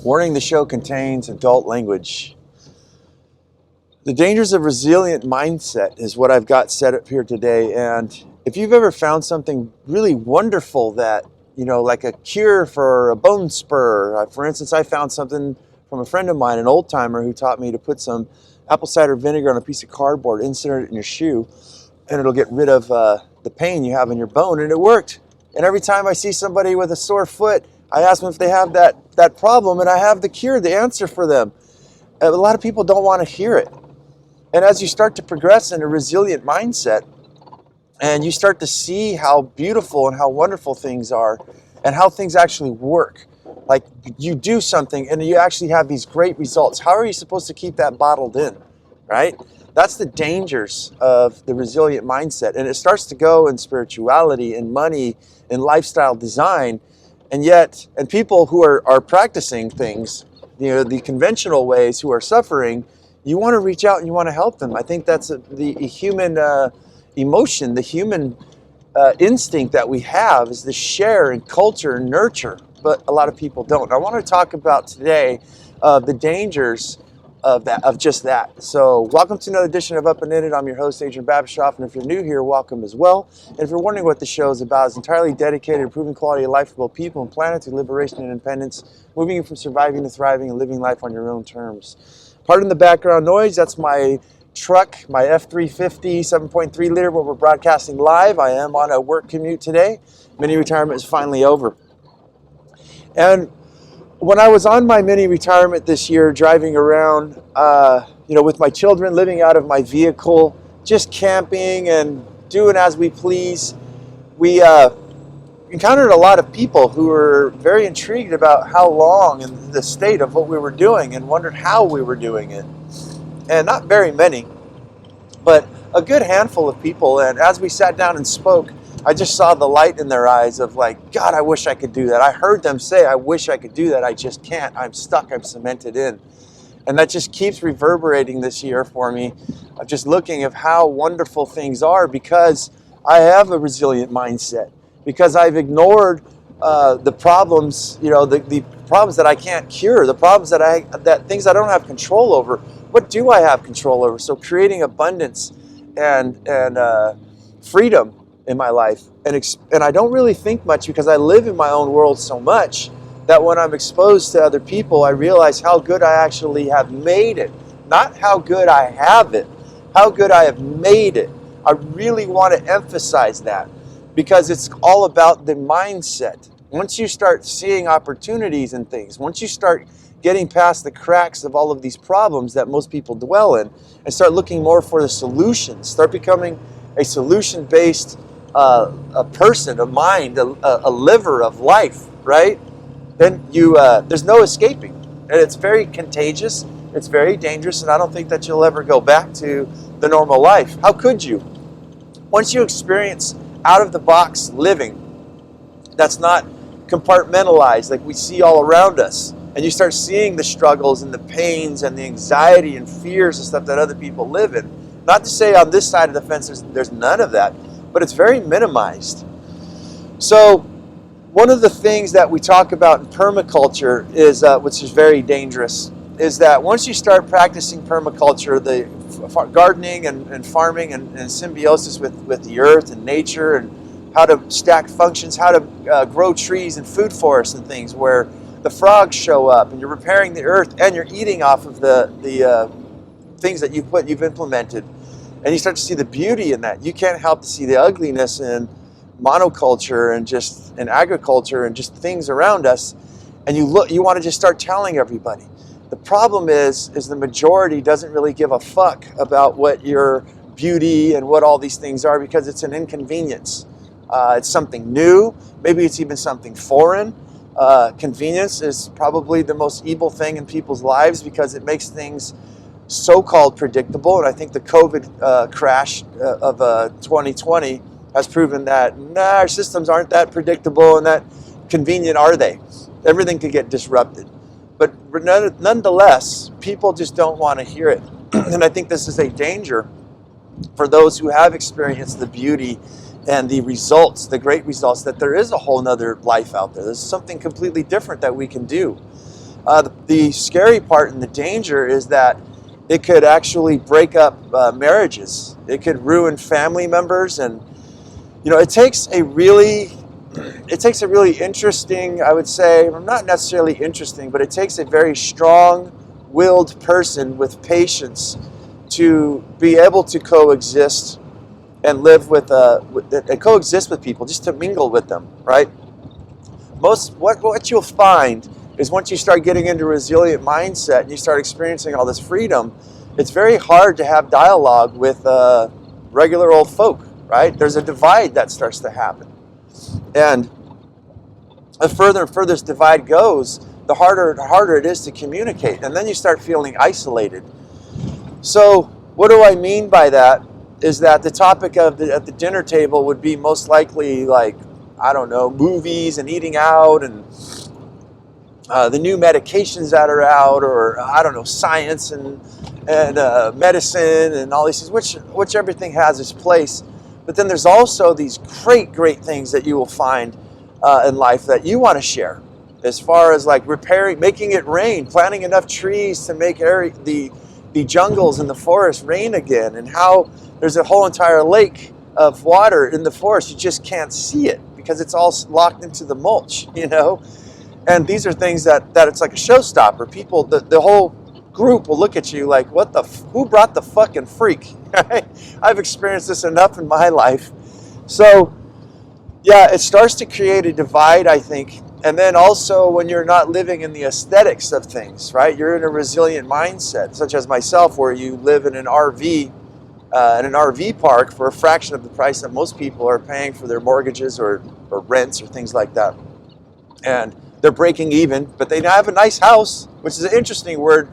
Warning, the show contains adult language. The dangers of resilient mindset is what I've got set up here today. And if you've ever found something really wonderful that, like a cure for a bone spur, for instance, I found something from a friend of mine, an old timer, who taught me to put some apple cider vinegar on a piece of cardboard, insert it in your shoe, and it'll get rid of the pain you have in your bone. And it worked. And every time I see somebody with a sore foot, I ask them if they have that problem, and I have the cure, the answer for them. A lot of people don't want to hear it. And as you start to progress in a resilient mindset, and you start to see how beautiful and how wonderful things are, and how things actually work, like you do something and you actually have these great results, how are you supposed to keep that bottled in, right? That's the dangers of the resilient mindset. And it starts to go in spirituality, in money, in lifestyle design. And people who are practicing things, the conventional ways, who are suffering, you want to reach out and you want to help them. I think that's the human emotion, the human instinct that we have, is to share and culture and nurture, but a lot of people don't. I want to talk about today the dangers of just that. So welcome to another edition of Up and In It. I'm your host, Adrian Babashoff, and if you're new here, welcome as well. And if you're wondering what the show is about, it's entirely dedicated to improving quality of life for both people and planet through liberation and independence, moving you from surviving to thriving and living life on your own terms. Pardon the background noise, that's my truck, my F-350 7.3 liter, where we're broadcasting live. I am on a work commute today. Mini retirement is finally over. And when I was on my mini retirement this year, driving around, with my children, living out of my vehicle, just camping and doing as we please, we encountered a lot of people who were very intrigued about how long and the state of what we were doing, and wondered how we were doing it. And not very many, but a good handful of people. And as we sat down and spoke, I just saw the light in their eyes of like, God, I wish I could do that. I heard them say, I wish I could do that. I just can't. I'm stuck. I'm cemented in. And that just keeps reverberating this year for me, of just looking at how wonderful things are, because I have a resilient mindset, because I've ignored the problems, the problems that I can't cure, the problems that things I don't have control over. What do I have control over? So creating abundance and freedom in my life, and I don't really think much, because I live in my own world so much that when I'm exposed to other people, I realize how good I actually have made it. Not how good I have it, how good I have made it. I really want to emphasize that, because it's all about the mindset. Once you start seeing opportunities in things, once you start getting past the cracks of all of these problems that most people dwell in, and start looking more for the solutions, start becoming a solution-based a person, a mind, a liver of life, right? Then there's no escaping. And it's very contagious, it's very dangerous, and I don't think that you'll ever go back to the normal life. How could you? Once you experience out-of-the-box living that's not compartmentalized like we see all around us, and you start seeing the struggles and the pains and the anxiety and fears and stuff that other people live in. Not to say on this side of the fence there's none of that, but it's very minimized. So one of the things that we talk about in permaculture is, which is very dangerous, is that once you start practicing permaculture, the gardening and farming and symbiosis with the earth and nature, and how to stack functions, how to grow trees and food forests and things where the frogs show up, and you're repairing the earth, and you're eating off of the things that you've implemented, and you start to see the beauty in that. You can't help to see the ugliness in monoculture and just in agriculture and just things around us, and you want to just start telling everybody. The problem is the majority doesn't really give a fuck about what your beauty and what all these things are, because it's an inconvenience. It's something new, maybe it's even something foreign. Convenience is probably the most evil thing in people's lives, because it makes things so-called predictable. And I think the COVID crash of 2020 has proven that our systems aren't that predictable and that convenient, are they? Everything could get disrupted. But nonetheless, people just don't want to hear it. And I think this is a danger for those who have experienced the beauty and the results, the great results, that there is a whole nother life out there. There's something completely different that we can do. The scary part and the danger is that it could actually break up marriages. It could ruin family members, and it takes a really interesting, I would say, not necessarily interesting, but it takes a very strong-willed person with patience to be able to coexist and live and coexist with people, just to mingle with them, right? What you'll find is once you start getting into a resilient mindset and you start experiencing all this freedom, it's very hard to have dialogue with regular old folk, right? There's a divide that starts to happen. And the further and further this divide goes, the harder it is to communicate. And then you start feeling isolated. So what do I mean by that? Is that the topic at the dinner table would be most likely like, I don't know, movies and eating out and the new medications that are out, or I don't know, science and medicine and all these things, which everything has its place. But then there's also these great things that you will find in life that you want to share, as far as like making it rain, planting enough trees to make the jungles and the forest rain again, and how there's a whole entire lake of water in the forest. You just can't see it because it's all locked into the mulch, And these are things that it's like a showstopper. People, the whole group will look at you like, who brought the fucking freak? I've experienced this enough in my life. So, yeah, it starts to create a divide, I think. And then also when you're not living in the aesthetics of things, right? You're in a resilient mindset, such as myself, where you live in an RV park for a fraction of the price that most people are paying for their mortgages or rents or things like that. And they're breaking even, but they have a nice house, which is an interesting word,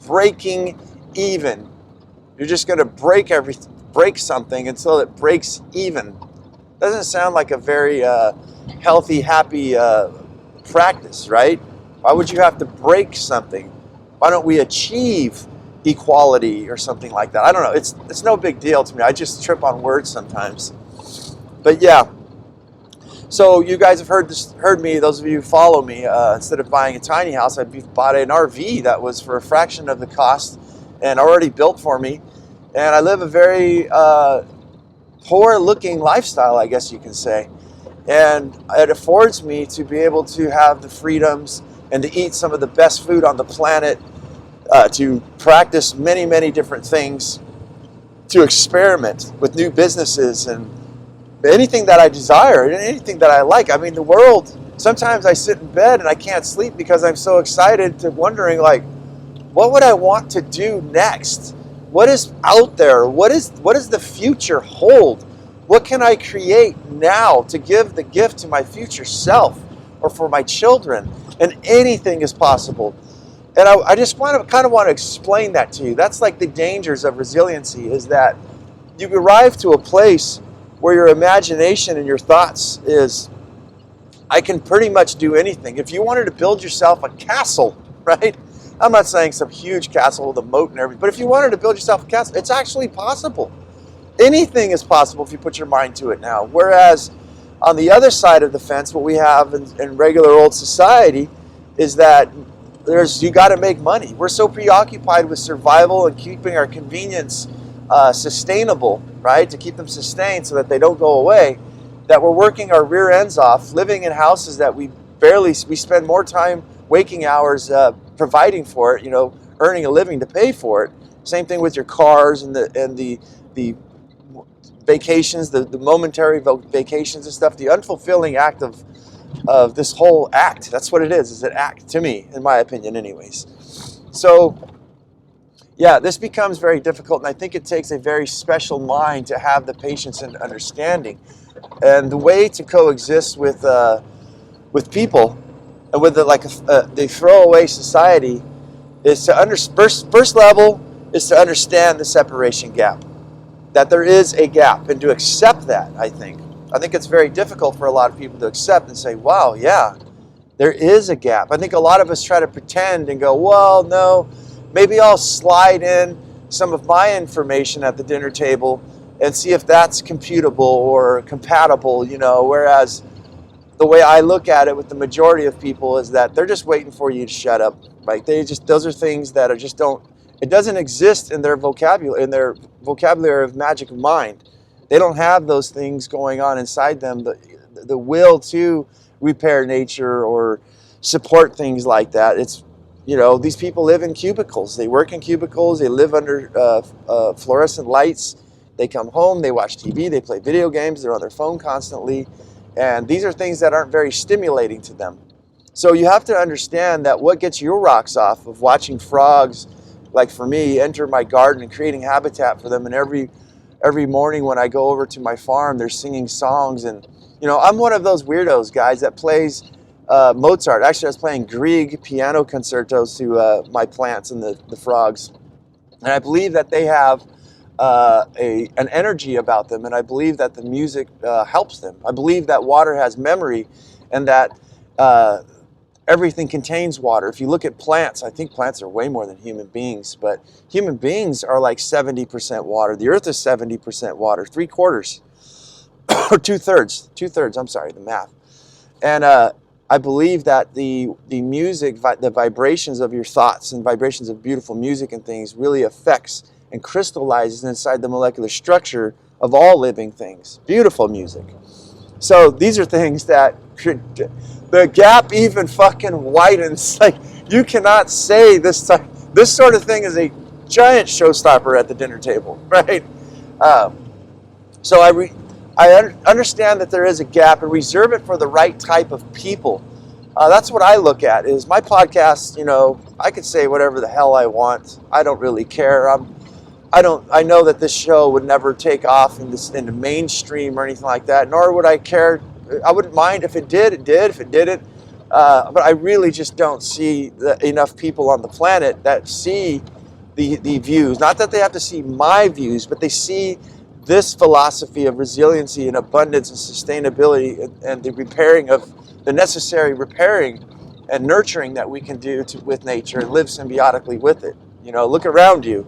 breaking even. You're just going to break something until it breaks even. Doesn't sound like a very healthy, happy practice, right? Why would you have to break something? Why don't we achieve equality or something like that? I don't know. It's no big deal to me. I just trip on words sometimes. But yeah. So you guys have heard me, those of you who follow me, instead of buying a tiny house, I bought an RV that was for a fraction of the cost and already built for me. And I live a very poor-looking lifestyle, I guess you can say. And it affords me to be able to have the freedoms and to eat some of the best food on the planet, to practice many different things, to experiment with new businesses and anything that I desire, and anything that I like. I mean, the world, sometimes I sit in bed and I can't sleep because I'm so excited to wondering, like, what would I want to do next? What is out there? What does the future hold? What can I create now to give the gift to my future self or for my children? And anything is possible. And I just want to explain that to you. That's like the dangers of resiliency, is that you arrive to a place where your imagination and your thoughts is, I can pretty much do anything. If you wanted to build yourself a castle, right? I'm not saying some huge castle with a moat and everything, but if you wanted to build yourself a castle, it's actually possible. Anything is possible if you put your mind to it now. Whereas on the other side of the fence, what we have in regular old society is that you got to make money. We're so preoccupied with survival and keeping our convenience sustainable, right? To keep them sustained so that they don't go away, that we're working our rear ends off, living in houses that we spend more time, waking hours, providing for it, earning a living to pay for it. Same thing with your cars and the vacations, the momentary vacations and stuff. The unfulfilling act of this whole act, that's what it is an act to me, in my opinion anyways. So yeah, this becomes very difficult, and I think it takes a very special mind to have the patience and understanding. And the way to coexist with people and with the throwaway society is to first level is to understand the separation gap, that there is a gap, and to accept that. I think it's very difficult for a lot of people to accept and say, wow, yeah, there is a gap. I think a lot of us try to pretend and go, well, no, maybe I'll slide in some of my information at the dinner table and see if that's computable or compatible, whereas the way I look at it with the majority of people is that they're just waiting for you to shut up. Like those are things that are just don't, it doesn't exist in their vocabulary of magic of mind. They don't have those things going on inside them, the will to repair nature or support things like that. It's, these people live in cubicles. They work in cubicles. They live under fluorescent lights. They come home, they watch TV, they play video games, they're on their phone constantly. And these are things that aren't very stimulating to them. So you have to understand that what gets your rocks off of watching frogs, like for me, enter my garden and creating habitat for them. And every morning when I go over to my farm, they're singing songs. And, I'm one of those weirdos, guys, that plays Mozart. Actually, I was playing Grieg piano concertos to my plants and the frogs. And I believe that they have an energy about them, and I believe that the music helps them. I believe that water has memory, and that everything contains water. If you look at plants, I think plants are way more than human beings, but human beings are like 70% water. The earth is 70% water, 3/4 or 2/3, I'm sorry, the math. And I believe that the music, the vibrations of your thoughts and vibrations of beautiful music and things really affects and crystallizes inside the molecular structure of all living things. Beautiful music. So these are things that the gap even fucking widens. Like, you cannot say this sort of thing is a giant showstopper at the dinner table, right? So I understand that there is a gap and reserve it for the right type of people. That's what I look at. Is my podcast, I could say whatever the hell I want. I don't really care. I know that this show would never take off in the mainstream or anything like that, nor would I care. I wouldn't mind if it did, if it didn't. But I really just don't see enough people on the planet that see the views. Not that they have to see my views, but they see this philosophy of resiliency and abundance and sustainability and the necessary repairing and nurturing that we can do with nature and live symbiotically with it. Look around you.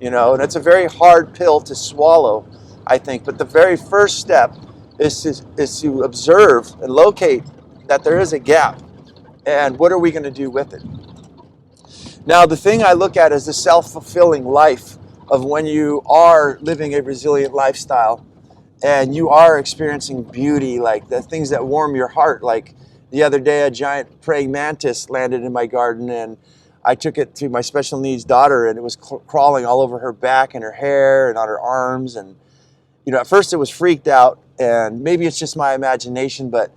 And it's a very hard pill to swallow, I think. But the very first step is to observe and locate that there is a gap. And what are we going to do with it? Now, the thing I look at is the self-fulfilling life of when you are living a resilient lifestyle and you are experiencing beauty, like the things that warm your heart. Like the other day, a giant praying mantis landed in my garden, and I took it to my special needs daughter, and it was crawling all over her back and her hair and on her arms. And, at first it was freaked out, and maybe it's just my imagination, but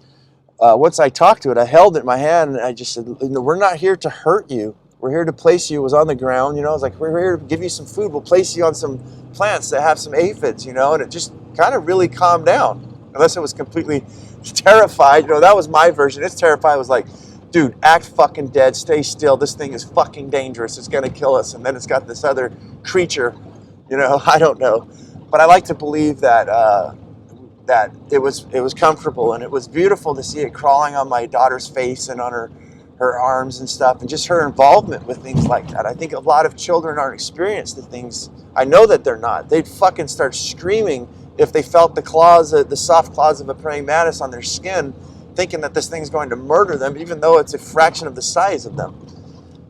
once I talked to it, I held it in my hand, and I just said, we're not here to hurt you. We're here to place you. It was on the ground, I was like, we're here to give you some food. We'll place you on some plants that have some aphids, and it just kind of really calmed down, unless it was completely terrified. That was my version. It's terrified. It was like, dude, act fucking dead, stay still. This thing is fucking dangerous. It's going to kill us. And then it's got this other creature, I don't know. But I like to believe that that it was comfortable, and it was beautiful to see it crawling on my daughter's face and on her arms and stuff, and just her involvement with things like that. I think a lot of children aren't experienced the things. I know that they're not. They'd fucking start screaming if they felt the soft claws of a praying mantis on their skin, thinking that this thing's going to murder them, even though it's a fraction of the size of them.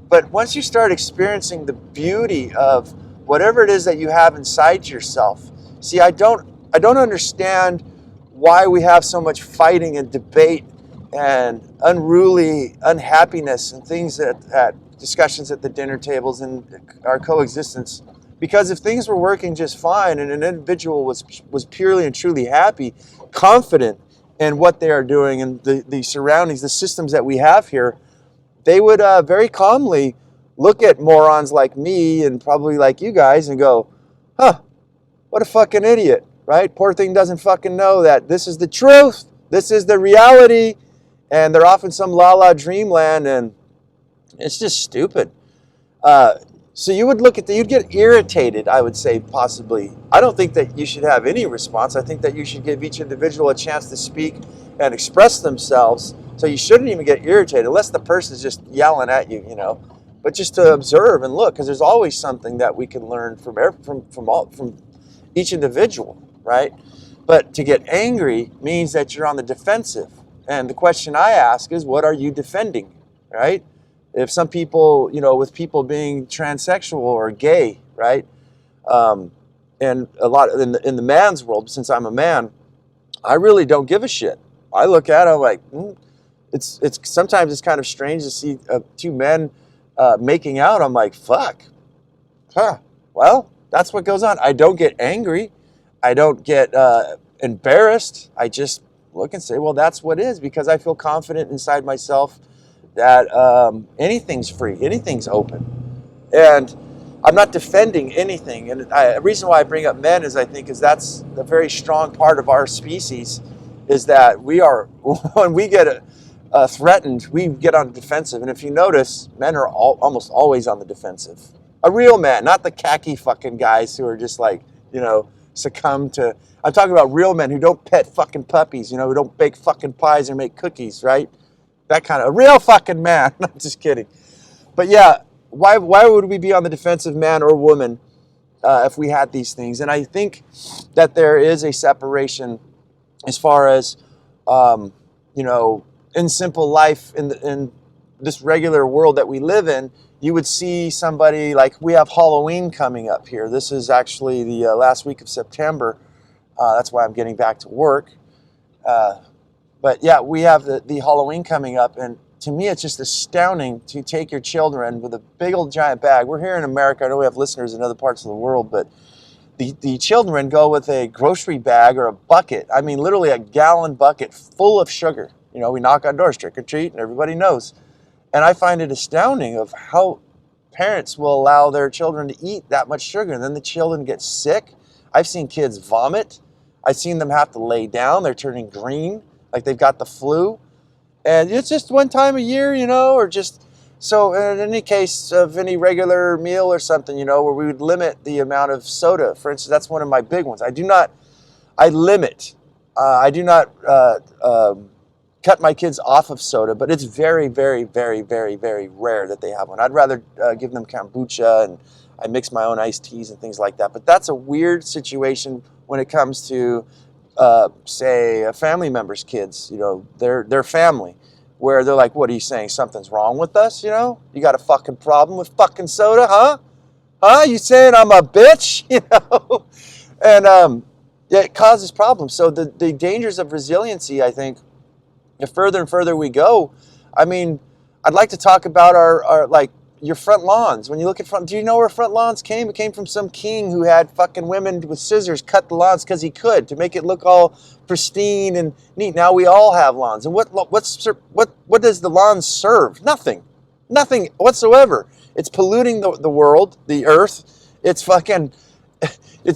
But once you start experiencing the beauty of whatever it is that you have inside yourself, see, I don't understand why we have so much fighting and debate and unruly unhappiness and things at discussions at the dinner tables and our coexistence. Because if things were working just fine and an individual was purely and truly happy, confident in what they are doing and the surroundings, the systems that we have here, they would very calmly look at morons like me and probably like you guys and go, what a fucking idiot, right? Poor thing doesn't fucking know that this is the truth. This is the reality. And they're off in some la-la dreamland, and it's just stupid. So you would you'd get irritated, I would say, possibly. I don't think that you should have any response. I think that you should give each individual a chance to speak and express themselves. So you shouldn't even get irritated, unless the person's just yelling at you, But just to observe and look, because there's always something that we can learn from each individual, right? But to get angry means that you're on the defensive. And the question I ask is, what are you defending, right? If some people, with people being transsexual or gay, right? And a lot in the man's world, since I'm a man, I really don't give a shit. I look at it, I'm like, it's sometimes it's kind of strange to see two men making out. I'm like, fuck, well, that's what goes on. I don't get angry. I don't get embarrassed. I just look and say, well, that's what it is, because I feel confident inside myself that anything's free, anything's open. And I'm not defending anything. And the reason why I bring up men is that's a very strong part of our species, is that we are, when we get threatened, we get on the defensive. And if you notice, men are almost always on the defensive. A real man, not the khaki fucking guys who are just like, succumb to, I'm talking about real men who don't pet fucking puppies, who don't bake fucking pies or make cookies, right? That kind of, a real fucking man. I'm just kidding. But yeah, why would we be on the defensive, man or woman, if we had these things? And I think that there is a separation as far as, in simple life, in this regular world that we live in. You would see somebody, like, we have Halloween coming up here. This is actually the last week of September. That's why I'm getting back to work. But yeah, we have the Halloween coming up, and to me, it's just astounding to take your children with a big old giant bag. We're here in America. I know we have listeners in other parts of the world, but the children go with a grocery bag or a bucket. I mean, literally a gallon bucket full of sugar. We knock on doors, trick or treat, and everybody knows. And I find it astounding of how parents will allow their children to eat that much sugar, and then the children get sick. I've seen kids vomit. I've seen them have to lay down. They're turning green, like they've got the flu. And it's just one time a year, or just, so in any case of any regular meal or something, where we would limit the amount of soda. For instance, that's one of my big ones. I do not cut my kids off of soda, but it's very, very, very, very, very rare that they have one. I'd rather give them kombucha, and I mix my own iced teas and things like that. But that's a weird situation when it comes to, say, a family member's kids, their family, where they're like, what are you saying? Something's wrong with us, You got a fucking problem with fucking soda, huh? Huh? You saying I'm a bitch? And yeah, it causes problems. So the dangers of resiliency, I think, the further and further we go, I mean, I'd like to talk about our like your front lawns. When you look at do you know where front lawns came? It came from some king who had fucking women with scissors cut the lawns because he could, to make it look all pristine and neat. Now we all have lawns. And what does the lawn serve? Nothing whatsoever. It's polluting the world, the earth. It's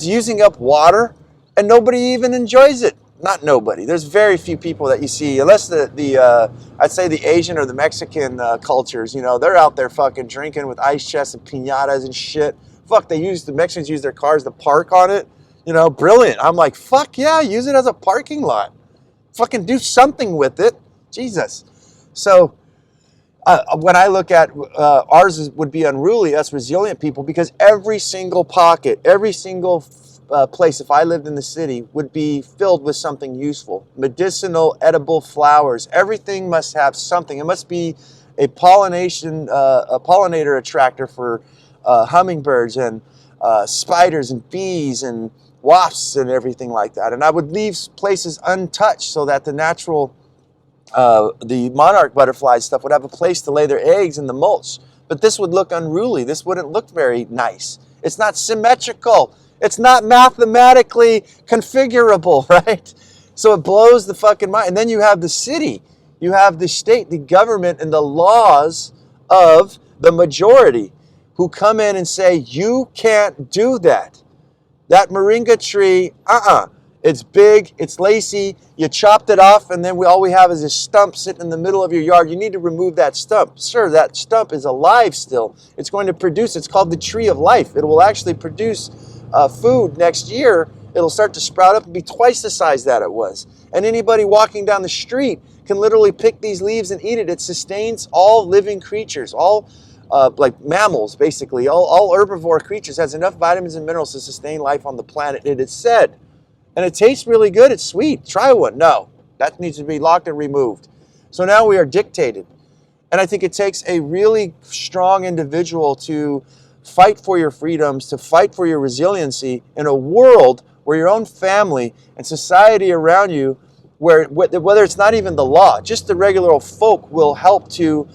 using up water, and nobody even enjoys it. Not nobody. There's very few people that you see, unless I'd say the Asian or the Mexican cultures, they're out there fucking drinking with ice chests and piñatas and shit. Fuck, the Mexicans use their cars to park on it. Brilliant. I'm like, fuck yeah, use it as a parking lot. Fucking do something with it. Jesus. So when I look at ours would be unruly, us resilient people, because every single pocket, every single place, if I lived in the city, would be filled with something useful. Medicinal, edible flowers. Everything must have something. It must be a pollinator attractor for hummingbirds and spiders and bees and wasps and everything like that. And I would leave places untouched so that the natural, the monarch butterfly stuff would have a place to lay their eggs in the mulch. But this would look unruly. This wouldn't look very nice. It's not symmetrical. It's not mathematically configurable, right? So it blows the fucking mind. And then you have the city, you have the state, the government, and the laws of the majority who come in and say, you can't do that. That moringa tree, it's big, it's lacy, you chopped it off, and then all we have is a stump sitting in the middle of your yard. You need to remove that stump. Sir, that stump is alive still. It's going to produce, it's called the tree of life. It will actually produce food next year. It'll start to sprout up and be twice the size that it was. And anybody walking down the street can literally pick these leaves and eat it. It sustains all living creatures, all like mammals, basically. All herbivore creatures, has enough vitamins and minerals to sustain life on the planet, it is said. And it tastes really good. It's sweet. Try one. No. That needs to be locked and removed. So now we are dictated. And I think it takes a really strong individual to fight for your freedoms, to fight for your resiliency in a world where your own family and society around you, whether it's not even the law, just the regular old folk will help to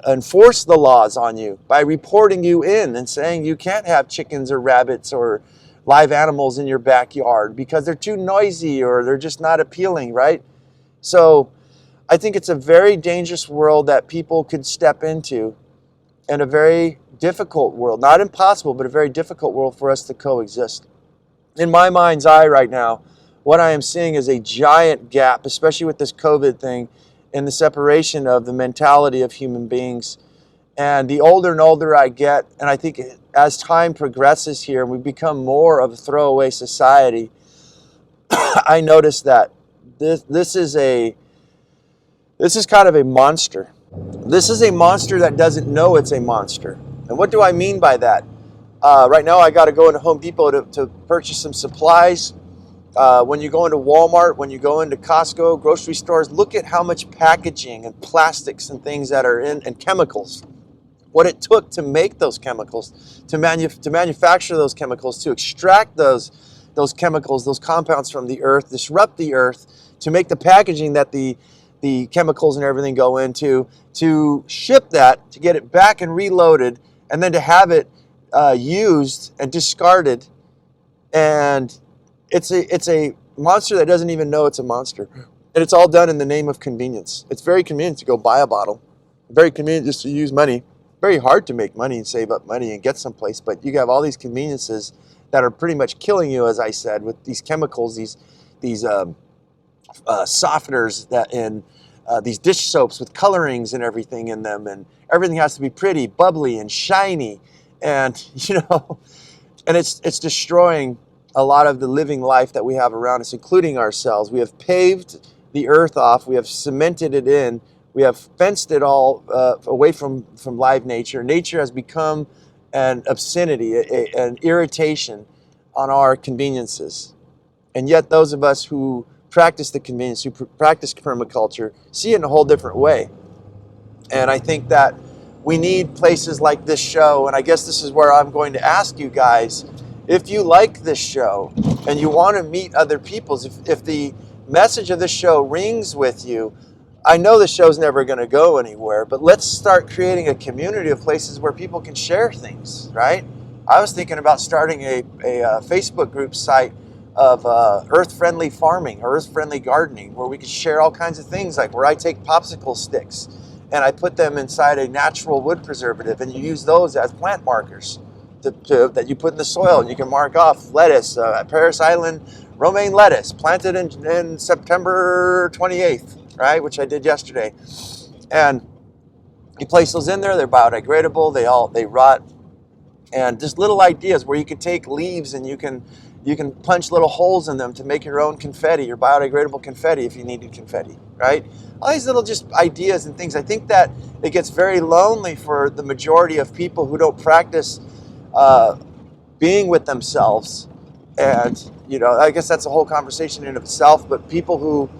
enforce the laws on you by reporting you in and saying you can't have chickens or rabbits or live animals in your backyard because they're too noisy or they're just not appealing, right? So I think it's a very dangerous world that people could step into, and a very difficult world, not impossible, but a very difficult world for us to coexist. In my mind's eye right now, what I am seeing is a giant gap, especially with this COVID thing, in the separation of the mentality of human beings. And the older and older I get, and I think as time progresses here and we become more of a throwaway society, I notice that this is kind of a monster. This is a monster that doesn't know it's a monster. And what do I mean by that? Right now I got to go into Home Depot to purchase some supplies. When you go into Walmart, when you go into Costco, grocery stores, look at how much packaging and plastics and things that are in, and chemicals. What it took to make those chemicals, to manufacture those chemicals, to extract those chemicals, those compounds from the earth, disrupt the earth, to make the packaging that the chemicals and everything go into, to ship that, to get it back and reloaded, and then to have it used and discarded. And it's a monster that doesn't even know it's a monster. And it's all done in the name of convenience. It's very convenient to go buy a bottle. Very convenient just to use money. Very hard to make money and save up money and get someplace. But you have all these conveniences that are pretty much killing you, as I said, with these chemicals, these softeners that in these dish soaps with colorings and everything in them, and everything has to be pretty, bubbly, and shiny, and and it's destroying a lot of the living life that we have around us, including ourselves. We have paved the earth off, we have cemented it in, we have fenced it all away from live nature. Nature has become an obscenity, an irritation on our conveniences. And yet those of us who practice the convenience, who practice permaculture, see it in a whole different way. And I think that we need places like this show, and I guess this is where I'm going to ask you guys, if you like this show and you want to meet other people, if the message of this show rings with you, I know the show's never going to go anywhere, but let's start creating a community of places where people can share things, right? I was thinking about starting a Facebook group site of earth-friendly farming or earth-friendly gardening, where we could share all kinds of things, like where I take popsicle sticks and I put them inside a natural wood preservative, and you use those as plant markers that you put in the soil, and you can mark off lettuce, Paris Island romaine lettuce, planted in September 28th, right, which I did yesterday. And you place those in there, they're biodegradable, they rot, and just little ideas where you can take leaves and you can punch little holes in them to make your own confetti, your biodegradable confetti if you needed confetti, right? All these little just ideas and things. I think that it gets very lonely for the majority of people who don't practice being with themselves. And, I guess that's a whole conversation in itself, but people who,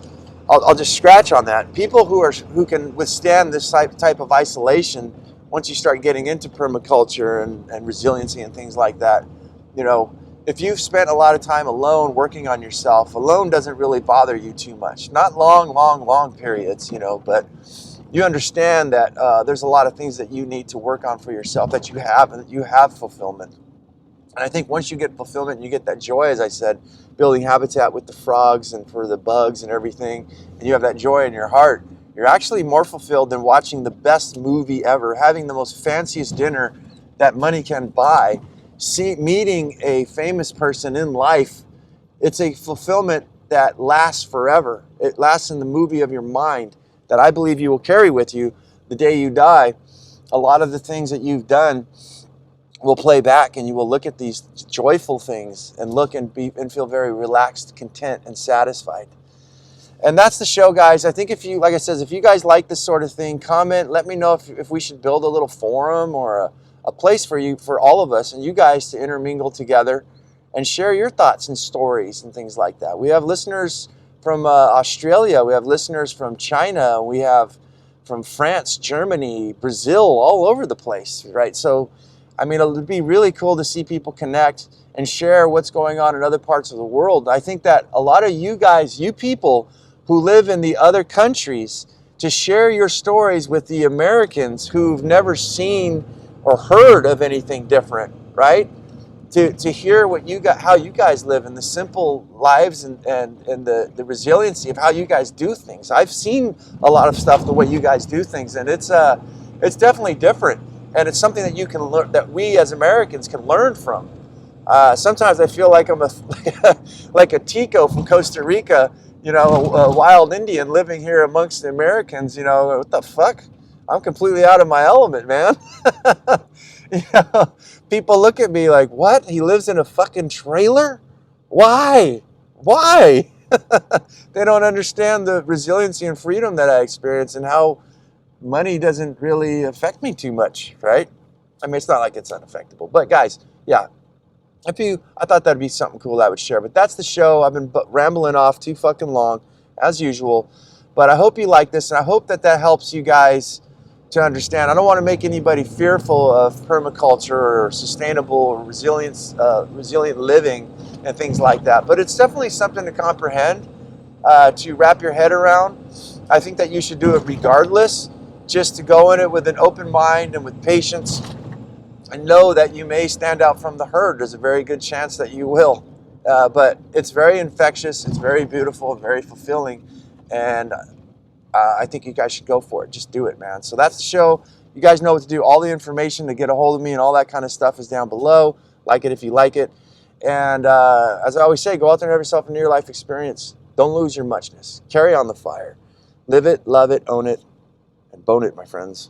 I'll just scratch on that, people who can withstand this type of isolation, once you start getting into permaculture and resiliency and things like that, if you've spent a lot of time alone working on yourself, alone doesn't really bother you too much. Not long periods, but you understand that there's a lot of things that you need to work on for yourself, that you have, and that you have fulfillment. And I think once you get fulfillment and you get that joy, as I said, building habitat with the frogs and for the bugs and everything, and you have that joy in your heart, you're actually more fulfilled than watching the best movie ever, having the most fanciest dinner that money can buy, meeting a famous person in life. It's a fulfillment that lasts forever. It lasts in the movie of your mind that I believe you will carry with you the day you die. A lot of the things that you've done will play back, and you will look at these joyful things and look and feel very relaxed, content, and satisfied. And that's the show, guys. I think if you guys like this sort of thing, comment, let me know if we should build a little forum or a place for all of us and you guys to intermingle together and share your thoughts and stories and things like that. We have listeners from Australia. We have listeners from China. We have from France, Germany, Brazil, all over the place, right? So, I mean, it'll be really cool to see people connect and share what's going on in other parts of the world. I think that a lot of you guys, you people who live in the other countries, to share your stories with the Americans who've never seen or heard of anything different, right? To hear what you got, how you guys live, and the simple lives, and the resiliency of how you guys do things. I've seen a lot of stuff the way you guys do things, and it's definitely different, and it's something that you can learn, that we as Americans can learn from. Sometimes I feel like I'm like a Tico from Costa Rica, a wild Indian living here amongst the Americans. What the fuck? I'm completely out of my element, man. You know, people look at me like, what? He lives in a fucking trailer? Why? Why? They don't understand the resiliency and freedom that I experience, and how money doesn't really affect me too much, right? I mean, it's not like it's unaffectable. But guys, yeah, I thought that'd be something cool I would share. But that's the show. I've been rambling off too fucking long, as usual. But I hope you like this, and I hope that helps you guys to understand. I don't want to make anybody fearful of permaculture or sustainable or resilient living and things like that. But it's definitely something to comprehend, to wrap your head around. I think that you should do it regardless, just to go in it with an open mind and with patience, and know that you may stand out from the herd. There's a very good chance that you will. But it's very infectious, it's very beautiful, and very fulfilling. And I think you guys should go for it. Just do it, man. So that's the show. You guys know what to do. All the information to get a hold of me and all that kind of stuff is down below. Like it if you like it. And as I always say, go out there and have yourself a near life experience. Don't lose your muchness. Carry on the fire. Live it, love it, own it, and bone it, my friends.